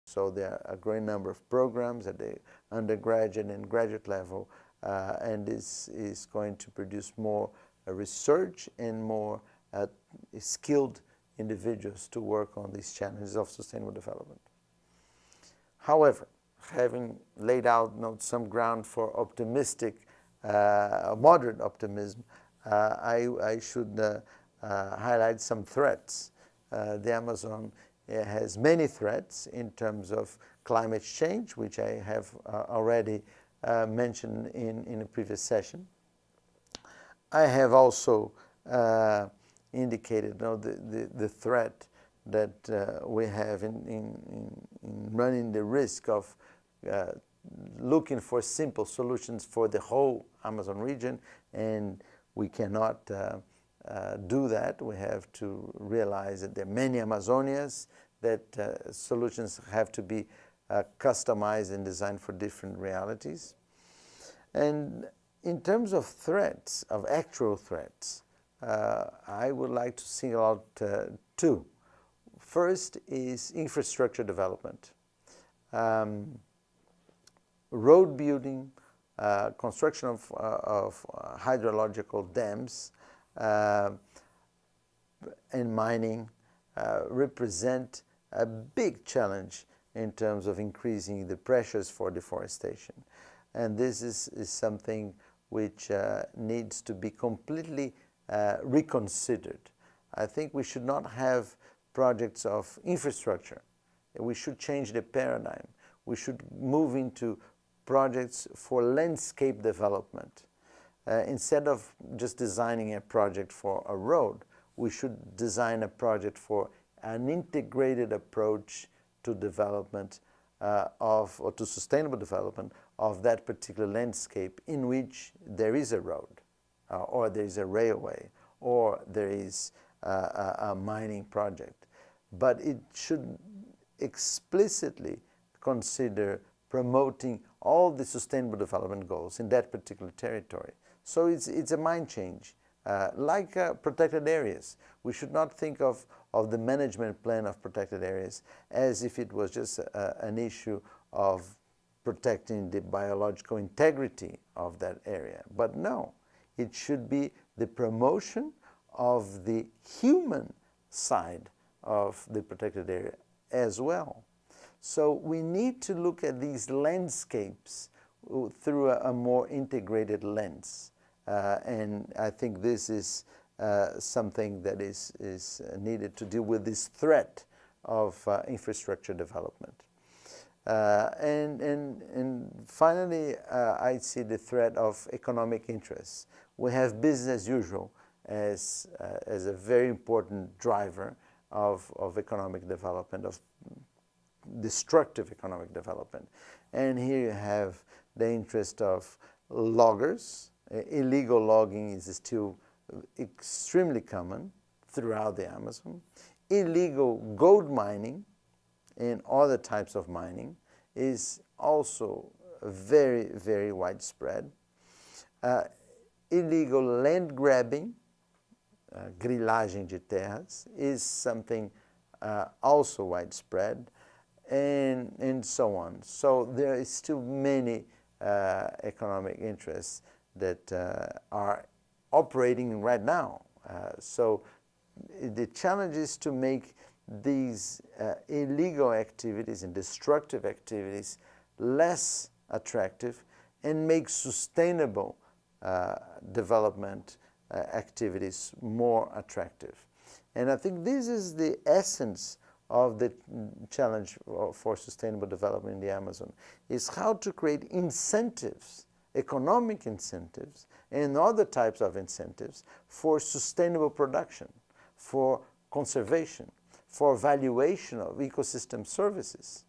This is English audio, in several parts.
So there are a great number of programs at the undergraduate and graduate level, and this is going to produce more research and more skilled individuals to work on these challenges of sustainable development. However, having laid out some ground for optimistic, moderate optimism, I should highlight some threats. The Amazon has many threats in terms of climate change, which I have already mentioned in a previous session. I have also indicated the threat that we have in running the risk of looking for simple solutions for the whole Amazon region, and we cannot do that. We have to realize that there are many Amazonias, that solutions have to be customized and designed for different realities. And in terms of threats, of actual threats, I would like to single out two. First is infrastructure development. Road building, construction of hydrological dams, and mining represent a big challenge in terms of increasing the pressures for deforestation. And this is something which needs to be completely reconsidered. I think we should not have projects of infrastructure. We should change the paradigm. We should move into projects for landscape development. Instead of just designing a project for a road, we should design a project for an integrated approach to development or to sustainable development of that particular landscape in which there is a road, or there is a railway, or there is a mining project. But it should explicitly consider promoting all the sustainable development goals in that particular territory. So it's a mind change. Like protected areas, we should not think of the management plan of protected areas as if it was just an issue of protecting the biological integrity of that area. But no, it should be the promotion of the human side of the protected area as well. So we need to look at these landscapes through a more integrated lens. And I think this is something that is needed to deal with this threat of infrastructure development. And finally, I see the threat of economic interests. We have business as usual as a very important driver of economic development, of destructive economic development. And here you have the interest of loggers. Illegal logging is still extremely common throughout the Amazon. Illegal gold mining and other types of mining is also very, very widespread. Illegal land grabbing, grilagem de terras, is something also widespread, and so on. So there is still many economic interests that are operating right now. So the challenge is to make these illegal activities and destructive activities less attractive and make sustainable development activities more attractive. And I think this is the essence of the challenge for sustainable development in the Amazon, is how to create incentives, economic incentives and other types of incentives for sustainable production, for conservation, for valuation of ecosystem services,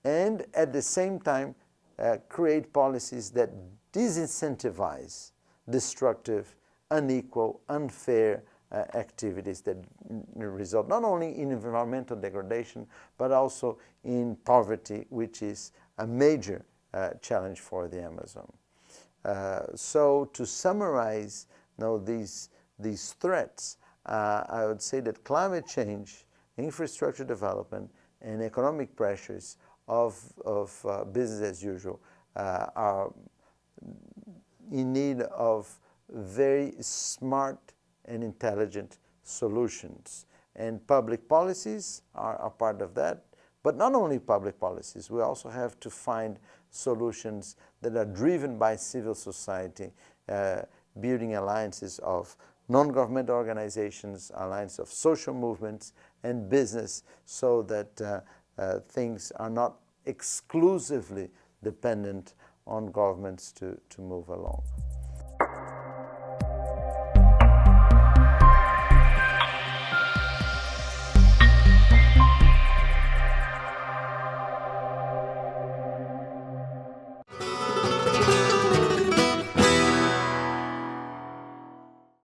and at the same time create policies that disincentivize destructive, unequal, unfair activities that result not only in environmental degradation but also in poverty, which is a major challenge for the Amazon. So to summarize these threats, I would say that climate change, infrastructure development, and economic pressures of business as usual are in need of very smart and intelligent solutions. And public policies are part of that. But not only public policies, we also have to find solutions that are driven by civil society, building alliances of non-governmental organizations, alliance of social movements and business, so that things are not exclusively dependent on governments to move along.